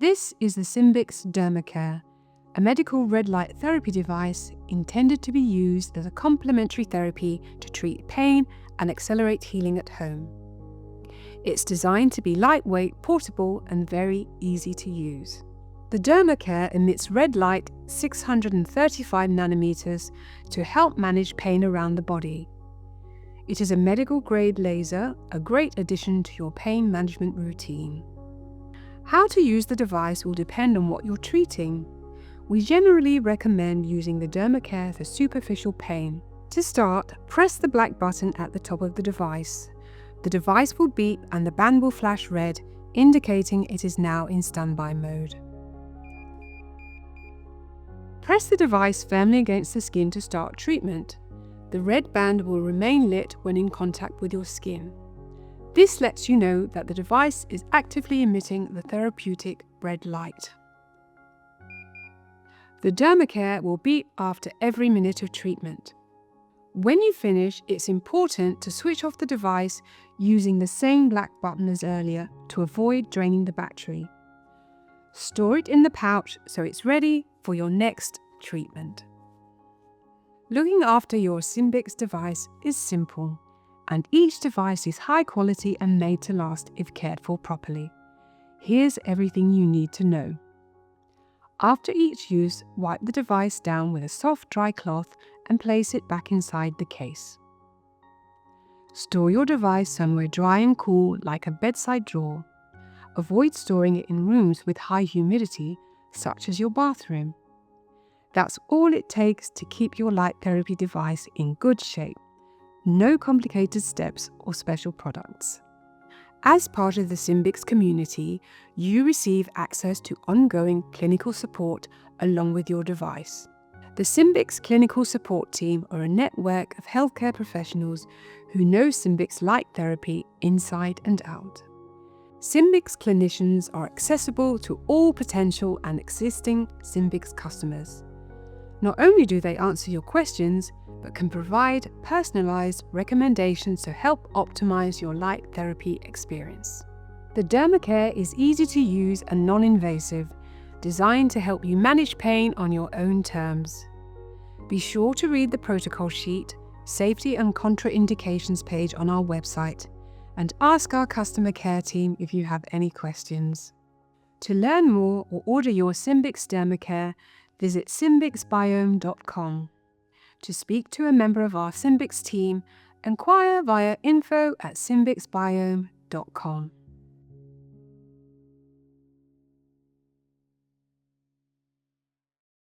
This is the SYMBYX DermaCare, a medical red light therapy device intended to be used as a complementary therapy to treat pain and accelerate healing at home. It's designed to be lightweight, portable, and very easy to use. The DermaCare emits red light 635 nanometers to help manage pain around the body. It is a medical-grade laser, a great addition to your pain management routine. How to use the device will depend on what you're treating. We generally recommend using the DermaCare for superficial pain. To start, press the black button at the top of the device. The device will beep and the band will flash red, indicating it is now in standby mode. Press the device firmly against the skin to start treatment. The red band will remain lit when in contact with your skin. This lets you know that the device is actively emitting the therapeutic red light. The DermaCare will beep after every minute of treatment. When you finish, it's important to switch off the device using the same black button as earlier to avoid draining the battery. Store it in the pouch so it's ready for your next treatment. Looking after your SYMBYX device is simple, and each device is high quality and made to last if cared for properly. Here's everything you need to know. After each use, wipe the device down with a soft, dry cloth and place it back inside the case. Store your device somewhere dry and cool, like a bedside drawer. Avoid storing it in rooms with high humidity, such as your bathroom. That's all it takes to keep your light therapy device in good shape. No complicated steps or special products. As part of the SYMBYX community, you receive access to ongoing clinical support along with your device. The SYMBYX Clinical Support Team are a network of healthcare professionals who know SYMBYX light therapy inside and out. SYMBYX clinicians are accessible to all potential and existing SYMBYX customers. Not only do they answer your questions, but can provide personalized recommendations to help optimize your light therapy experience. The DermaCare is easy to use and non-invasive, designed to help you manage pain on your own terms. Be sure to read the protocol sheet, safety and contraindications page on our website, and ask our customer care team if you have any questions. To learn more or order your SYMBYX DermaCare, visit SYMBYXbiome.com. To speak to a member of our SYMBYX team, inquire via info@SYMBYXbiome.com.